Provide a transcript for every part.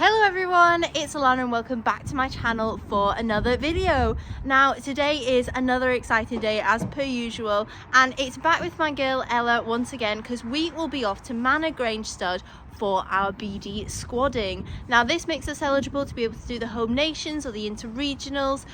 Hello everyone, it's Alana and welcome back to my channel for another video. Now today is another exciting day as per usual, and it's back with my girl Ella once again because we will be off to Manor Grange stud for our BD squadding. Now this makes us eligible to be able to do the home nations or the inter-regionals,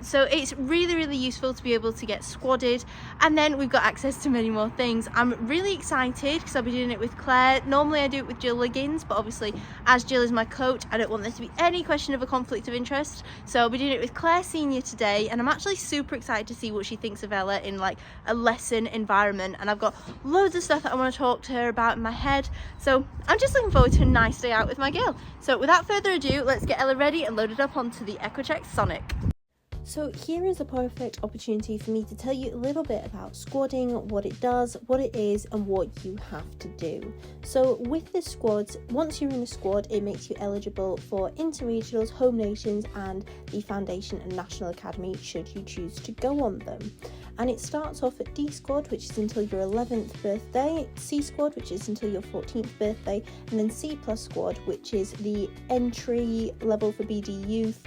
so it's really useful to be able to get squadded, and then we've got access to many more things. I'm really excited because I'll be doing it with Claire. Normally I do it with Jill Liggins, but obviously as Jill is my coach, I don't want there to be any question of a conflict of interest, so I'll be doing it with Claire Senior today, and I'm actually super excited to see what she thinks of Ella in like a lesson environment, and I've got loads of stuff that I want to talk to her about in my head, so I'm just looking forward to a nice day out with my girl. So without further ado, let's get Ella ready and loaded up onto the EcoCheck Sonic. So here is a perfect opportunity for me to tell you a little bit about squadding, what it does, what it is, and what you have to do. So with the squads, once you're in a squad, it makes you eligible for interregionals, home nations, and the Foundation and National Academy should you choose to go on them. And it starts off at D squad, which is until your 11th birthday, C squad, which is until your 14th birthday, and then C plus squad, which is the entry level for BD youth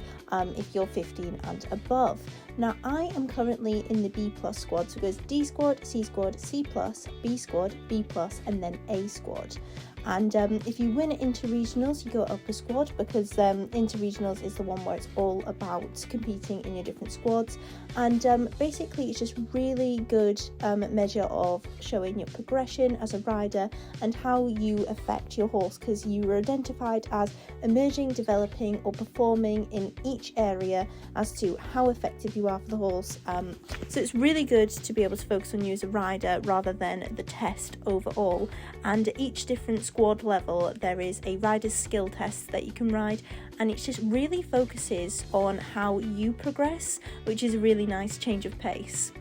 if you're 15 and above. Now I am currently in the B plus squad, so it goes D squad, C squad, C plus, B squad, B plus, and then A squad. And if you win interregionals, you go up a squad, because interregionals is the one where it's all about competing in your different squads. And basically it's just really good measure of showing your progression as a rider and how you affect your horse, because you were identified as emerging, developing, or performing in each area as to how effective you are for the horse. So it's really good to be able to focus on you as a rider rather than the test overall. And each different squad level there is a rider's skill test that you can ride, and it just really focuses on how you progress, which is a really nice change of pace.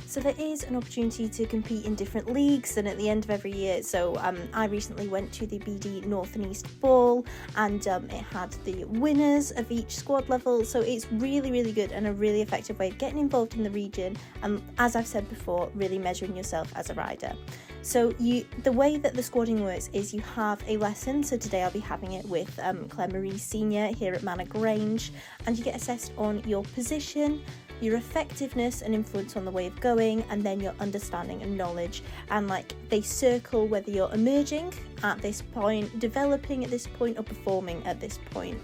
So there is an opportunity to compete in different leagues, and at the end of every year, so I recently went to the BD North and East Ball, and it had the winners of each squad level, so it's really good and a really effective way of getting involved in the region, and as I've said before, really measuring yourself as a rider. So the way that the squadding works is you have a lesson, so today I'll be having it with Claire Marie Senior here at Manor Grange, and you get assessed on your position, your effectiveness and influence on the way of going, and then your understanding and knowledge, and like they circle whether you're emerging at this point, developing at this point, or performing at this point.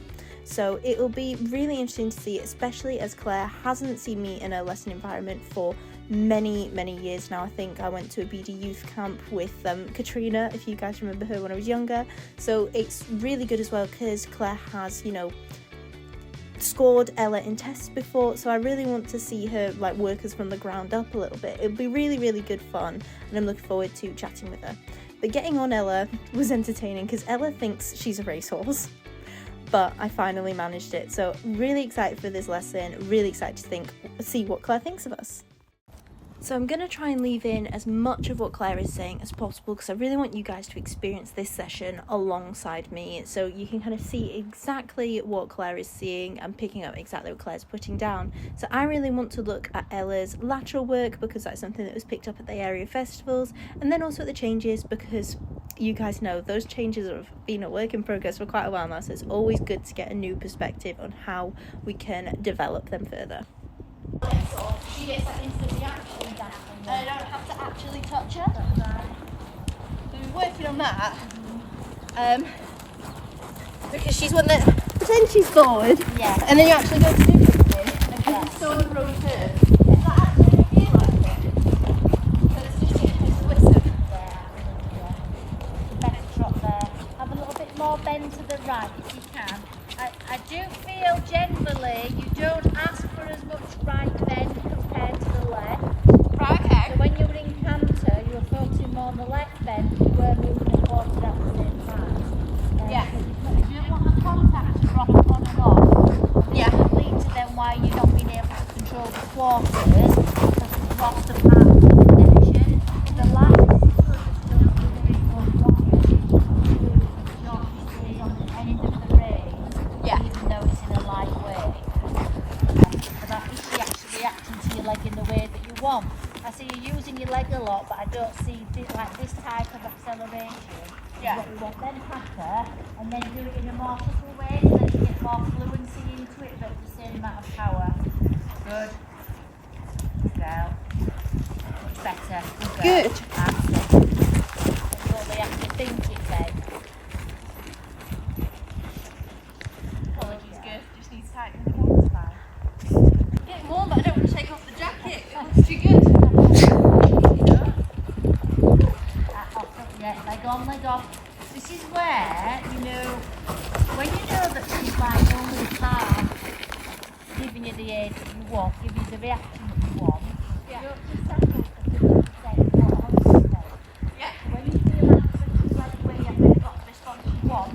So it will be really interesting to see, especially as Claire hasn't seen me in a lesson environment for many years now. I think I went to a BD youth camp with Katrina, if you guys remember her, when I was younger. So it's really good as well because Claire has, you know, scored Ella in tests before, so I really want to see her like work us from the ground up a little bit. It'll be really good fun, and I'm looking forward to chatting with her. But getting on Ella was entertaining because Ella thinks she's a racehorse, but I finally managed it. So really excited for this lesson, really excited to see what Claire thinks of us. So I'm going to try and leave in as much of what Claire is saying as possible, because I really want you guys to experience this session alongside me, so you can kind of see exactly what Claire is seeing and picking up exactly what Claire's putting down. So I really want to look at Ella's lateral work, because that's something that was picked up at the area festivals, and then also at the changes, because you guys know those changes have been a work in progress for quite a while now, so it's always good to get a new perspective on how we can develop them further. She gets that instant reaction, and I don't have to actually touch her. So we're working on that, because she's one that pretends she's forward, yeah, and then you actually go to do something, and she's so on the wrong curve. Does that actually make you like it? So it's just getting her to listen. Yeah. Better drop there. Have a little bit more bend to the right if you can. I do feel generally you don't ask for as much right bend compared to the left. Right, okay. So when you were in canter, you were focusing more on the left bend, you were moving the quarter at the same time. Yeah. You don't want the contact to drop on and off. Yeah. It leads to then why you're not being able to control the quarters, because it's lost the path of the connection. The last is good, it's still not very good rocket. Is on the end of the race. Yeah. Even though it's in a light way. So that is she actually reacting to your leg in the way that you want. I see you using your leg a lot, but I don't see this type of acceleration. Yeah. What we want. Then patter, and then do it in a more subtle into it, but the same amount of power. Good. Good girl. Much better. Good girl. Good. That's it. That's all they have to think it then. Apologies, good. Just needs tightening again. It's fine. It's getting warm, but I don't want to take off the jacket. It looks too good. Yeah, leg on, leg off. This is where, you know, when you know that she's like only half giving you the aid that you want, giving you the reaction that you want, Yeah. you don't just settle for 50% what 100%. Yeah. When you feel like she's like where you haven't got the response you want,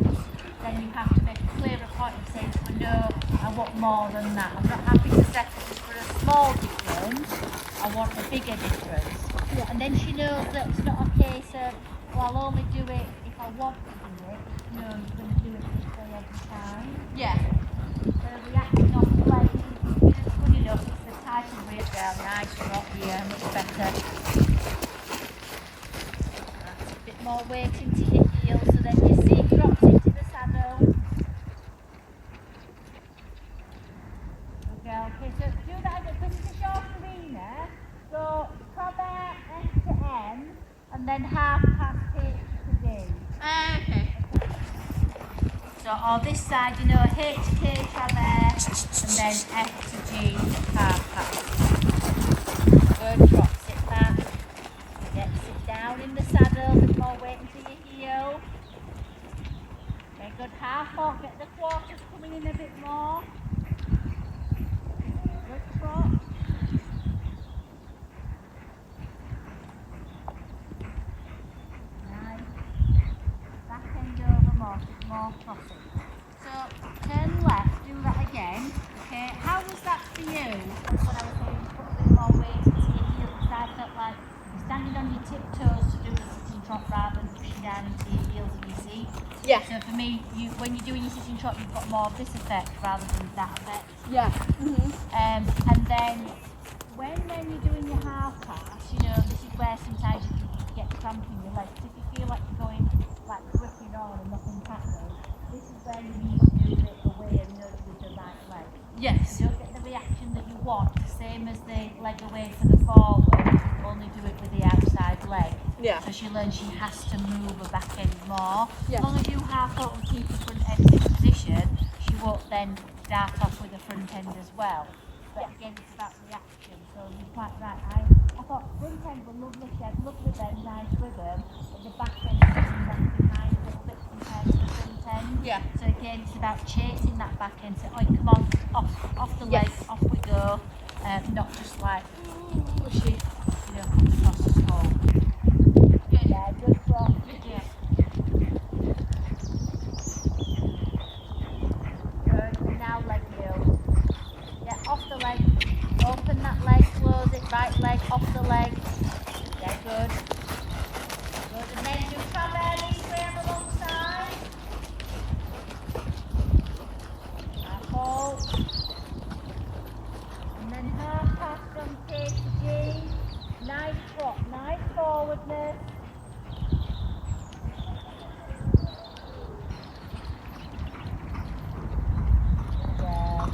then you have to make a clearer point and say to her, no, I want more than that. I'm not happy to settle just for a small difference, I want a bigger difference. Yeah. And then she knows that it's not a case of, well, I'll only do it if I want to do it. No, you're going to do it this way every time. Yeah. So reacting off the leg, if it's good enough, it's the type of weight girl, nice, not here, much better. That's a bit more weight into your heel, so then your seat drops into the saddle. Good girl. Okay, so do that again, because it's a short arena. So cover S to M, and then half past H to D. Okay. So on this side, you know, H to K traverse, and then F to G half past. Good, drop, sit back. Yeah, sit down in the saddle, a bit more weight into your heel. Okay, good, half off, get the quarters coming in a bit more. Good trot. Back end over more crossing. So turn left, do that again. Okay, how was that for you? That's what I was saying, put a bit more weight into your heel, because I felt like you're standing on your tiptoes to do the sitting trot rather than pushing down into your heels in your seat. Yeah. So for me, when you're doing your sitting trot, you've got more of this effect rather than that effect. Yeah. And then when you're doing your half pass, you know, this is where sometimes you can get cramp in your legs. If you feel like you're going like gripping on and nothing's happening, this is where you need to do it away and nudge with the right leg. Yes. You don't get the reaction that you want, same as the leg away for the forward, only do it with the outside leg. Yeah. So she learns she has to move her back end more. Yeah. As long as you half up and keep the front end in position, she won't then dart off with the front end as well. But again, it's about reaction, so you're quite right. I thought front end were lovely, she had lovely bend, nice rhythm, but the back end was left behind a little bit compared to the front end. Yeah. So again, it's about chasing that back end, so oh, come on, off the leg, Yes. off we go, not just like, Pushy. you know, coming across the skull. Good. Yeah, good trot. Yeah. Good, now leg heel. Yeah, off the leg, open that leg, close it, right leg, off the leg. Yeah, good. Good, and then do traverse each way on the long side. Hold. And then half pass from K to G. Nice trot, nice forwardness.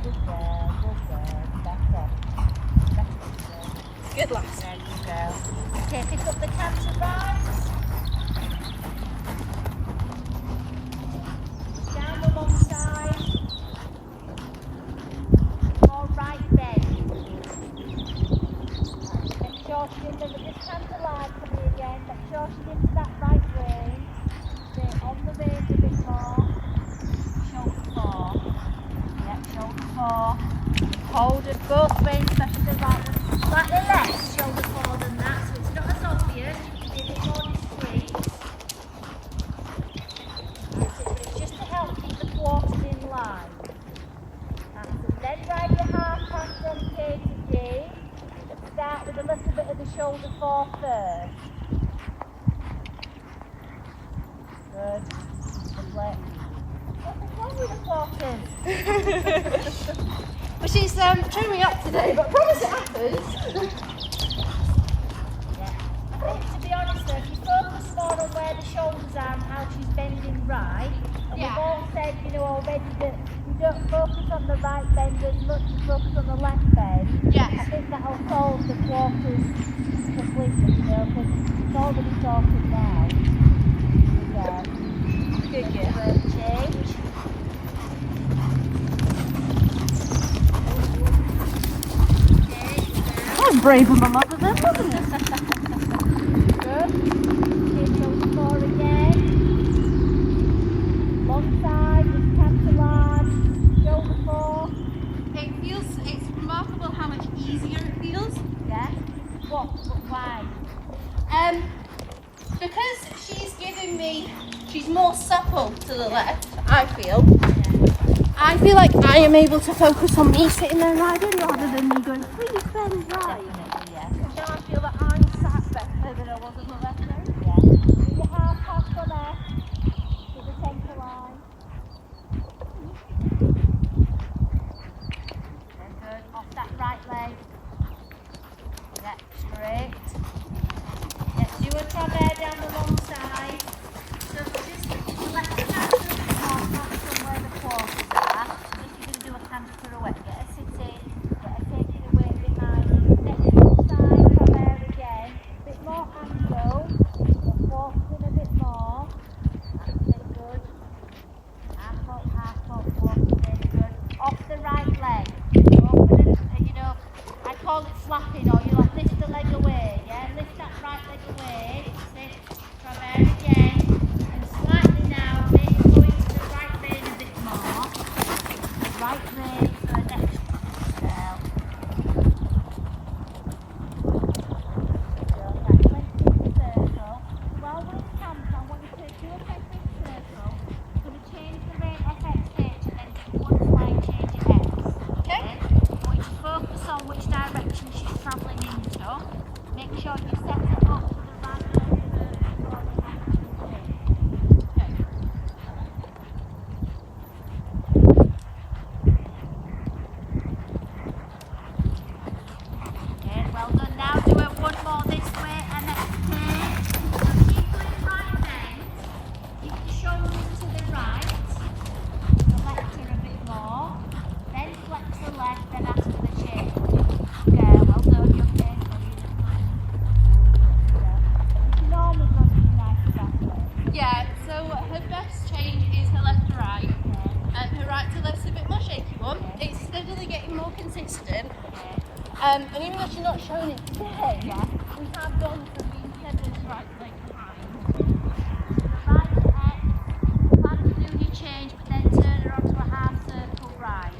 Good girl, better. Good lass. There you go. Okay, pick up the canter rise. Down the long side. More right bend. Make sure she's into this canter line for me again. Make sure she's into that right range. Stay on the range a bit more. Shoulder 4. Yeah, shoulder 4. Hold it both ways, especially the right one. Slightly less shoulder 4 than that, so it's not as obvious. You can be a bit more discreet. That's it, but it's just to help keep the quarters in line. That's it. Then ride your half pass from K to D. Start with a little bit of the shoulder 4 first. Good. Lovely. What's wrong with the quarters? Well, she's trimming up today, but I promise it happens. Yeah. I think, to be honest, though, if you focus more on where the shoulders are and how she's bending right, and Yeah. we've all said, you know, already that you don't focus on the right bend as much as focus on the left bend, Yes. I think that'll solve the quarters completely, you know, because it's already sorted now. There we go. Good girl. Reverse change. That was brave of my mother then, wasn't it? Good. Change shoulder 4 again. Long side, just cancel large. Shoulder 4. It's remarkable how much easier it feels. Yeah. What? Why? Because she's more supple to the left, I feel. I feel like I am able to focus on me sitting there riding rather than me going, please bend right. Definitely, yeah. So I feel that I'm sat better than I was on the left there. Yeah. Do your half pass for left. To the centre line. Very good. Off that right leg. Yeah, straight. Yeah, do a travers down the long side. So just let the canter a bit more, focus on where the quarters are. If you're going to do a canter pirouette, get a sit in, get a taking away behind. Next long side, travers again. Bit more angle. Quarters in a bit more. That's it, good. Half up, quarters in, good. Off the right leg. Open it, you know, I call it flapping, or you like lift the leg away, yeah? Lift that right leg away. Sit, travers again. And slightly now, make it go into the right rein a bit more. Right rein for the next girl. That's length in the circle. While we're in camp, I want you to do a perfect circle. We're going to change the rein FXH and then do one slight change at X. Okay. I want you to focus on which direction she's travelling into. Make sure you set it up to the right leg first before the actual change. Okay. Okay, well done. Now do it one more this way and then change. So keep doing right bend. Keep the shoulders to the right. The left her a bit more. Then flex the left, then ask for the change. Okay, well done. You're okay. You can always go to the nice back leg. Yeah, so her best change is her left to right. Okay, And her right to left's a bit more shaky one. Okay. It's steadily getting more consistent. okay. And even though she's not showing it today, Yeah. we have gone from being steadily to right leg behind. Right X. Plan to do your change, but then turn her onto a half circle right.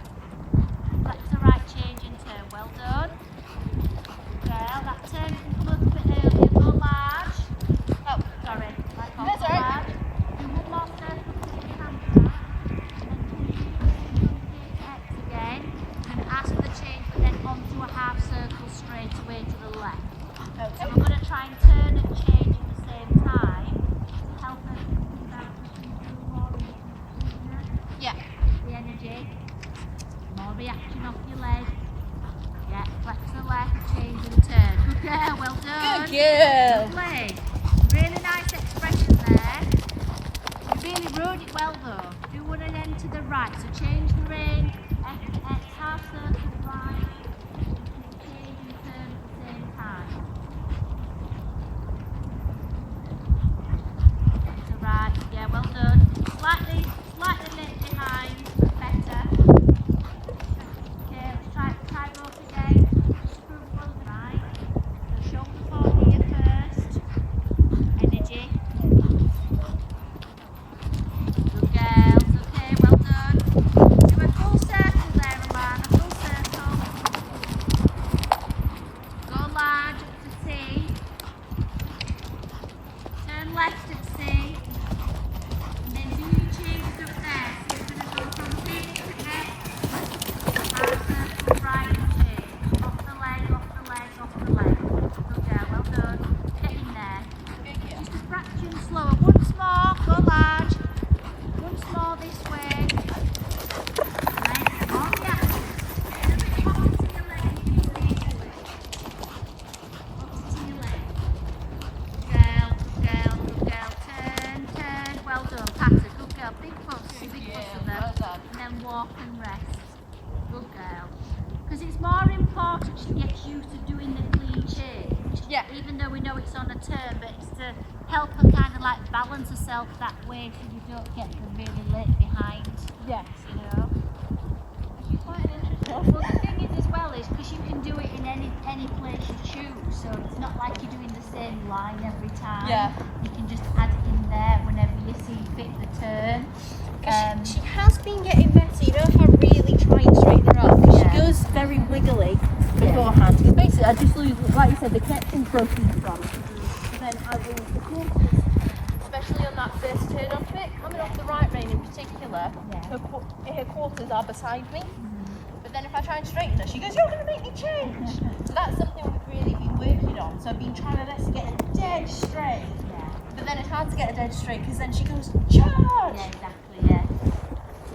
Flex the right change and turn. Well done. Well, that turn can come up a bit earlier. Go large. Oh, Sorry. Like go That's all right. large. Do one more circle to your hand back. And then X again. And ask for the change, but then onto a half circle straight away to the left. So okay. we're going to try and turn and change at the same time to help us move out of the more Yeah. the energy. More reaction off your leg. Yeah, flex the left, change and turn. Good girl, well done. Good girl. Lovely. Really nice expression there. You really rode it well though. Do one again to the right. So change the rein, X, half circle right, change and turn at the same time. To right, yeah, well done. Slightly late behind, but better. Okay, let's try both again. Screw both right. So shoulder 4 here first. Energy. Good girls. Okay, well done. Do a full circle there, Alana. Full circle. of them, and then walk and rest. Good girl. Because it's more important she gets used to doing the clean change. Yeah. Even though we know it's on a turn, but it's to help her kind of like balance herself that way so you don't get her really late behind. Yes. You know. She's quite an interesting. Well, the thing is as well is because you can do it in any place you choose, so it's not like you're doing the same line every time. Yeah. You can just add it in there whenever you see fit the turn. She has been getting better, you know, if I really try and straighten her up, because Yeah. she goes very wiggly beforehand. Because basically, I just lose, like you said, the connection's broken from. And then I lose the quarters, especially on that first turn off it, coming off the right rein in particular. Yeah. Her quarters are beside me. But then if I try and straighten her, she goes, "You're going to make me change." So that's something we've really been working on. So I've been trying my best to get her dead straight. Yeah. But then it's hard to get her dead straight because then she goes, "Charge!" Yeah, exactly. Yeah.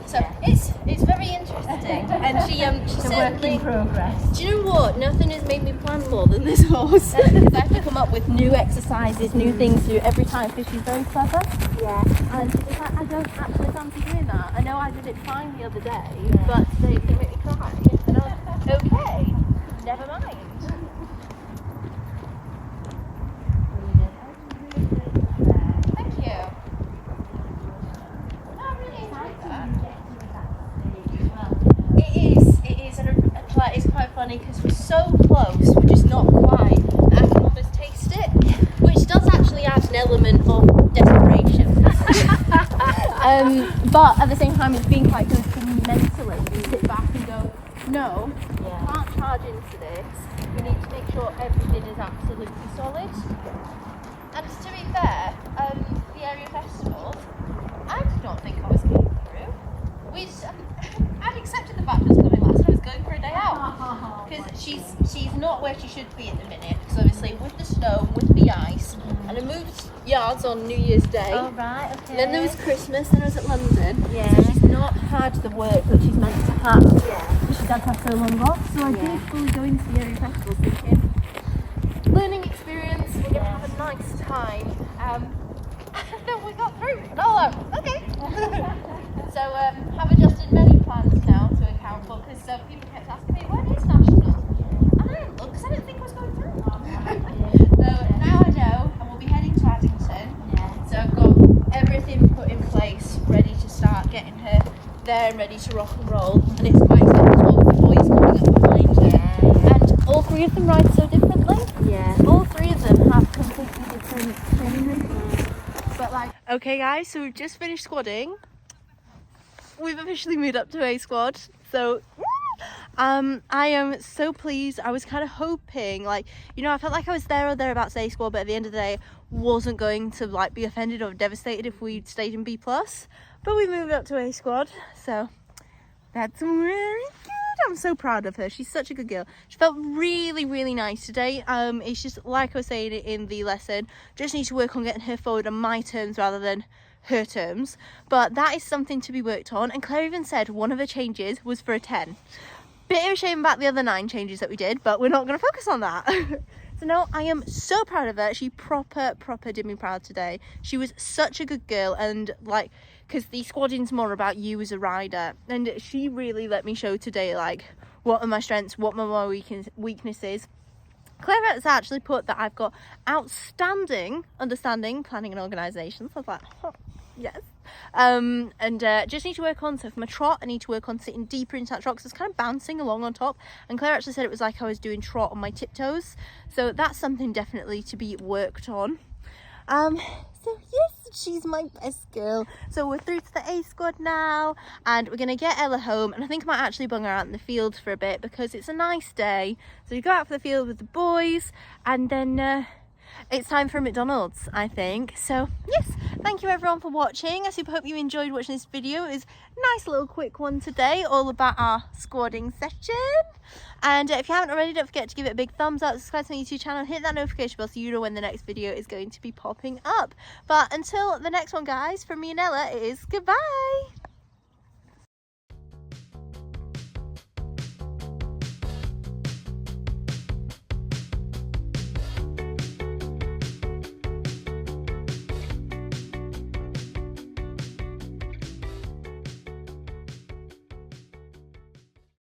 So it's very interesting, and she It's a work in progress. Do you know what? Nothing has made me plan more than this horse. Because I have to come up with new exercises, new things to do every time because she's very clever. Yeah. And she's just like, I don't actually fancy doing that. I know I did it fine the other day, but today it's going to make me cry. And I was like, okay, never mind. Thank you. No, I really enjoyed that. It is, and it's quite funny because we're so close, we're just not quite. I can almost taste it, which does actually add an element of desperation. But at the same time, it's been quite good for me mentally to sit back and go, no, we can't charge into this. We need to make sure everything is absolutely solid. And to be fair, the area festivals, I did not think I was getting through. I'd accepted the fact I was coming last and I was going for a day out. Because she's not where she should be at the minute. Because obviously with the snow, with the ice, and I moved yards on New Year's Day. Oh, right, okay. And then there was Christmas, then I was at London. Yeah. So she's not had the work that she's meant to have. Yeah. Because she's had to have so long off. So I did fully go into the area festival thinking, learning experience, we're going to have a nice time. And then we got through. And I was like, okay. So have adjusted many plans now to account for, because people kept asking me, when is Nationals? And I didn't look because I didn't think I was going through. So now I know, and we'll be heading to Addington. Yeah. So I've got everything put in place, ready to start getting her there and ready to rock and roll. And it's quite exciting as well with the boys coming up behind her. Yeah. And all three of them ride so differently. Yeah. All three of them have completely different training. But like, okay guys, so we've just finished squadding. We've officially moved up to A squad, so I am so pleased. I was kind of hoping, like, you know, I felt like I was there or thereabouts A squad, but at the end of the day wasn't going to like be offended or devastated if we stayed in B plus, but we moved up to A squad, so that's really good. I'm so proud of her. She's such a good girl. She felt really nice today. It's just like I was saying in the lesson, just need to work on getting her forward on my terms rather than her terms, but that is something to be worked on. And Claire even said one of the changes was for a 10. Bit of a shame about the other 9 changes that we did, but we're not going to focus on that. So no, I am so proud of her. She proper did me proud today. She was such a good girl, and like, because the squadding's more about you as a rider, and she really let me show today like what are my strengths, what are my weaknesses. Claire has actually put that I've got outstanding understanding, planning and organisation. So I was like, oh, yes. And just need to work on, so for my trot I need to work on sitting deeper into that trot because it's kind of bouncing along on top, and Claire actually said it was like I was doing trot on my tiptoes, so that's something definitely to be worked on. So yes, she's my best girl. So we're through to the A squad now, and we're gonna get Ella home, and I think I might actually bung her out in the field for a bit because it's a nice day. So we go out for the field with the boys, and then it's time for McDonald's, I think. So yes, thank you everyone for watching. I hope you enjoyed watching this video. It was a nice little quick one today, all about our squadding session. And if you haven't already, don't forget to give it a big thumbs up, subscribe to my YouTube channel, hit that notification bell so you know when the next video is going to be popping up. But until the next one guys, from me and Ella, it is goodbye.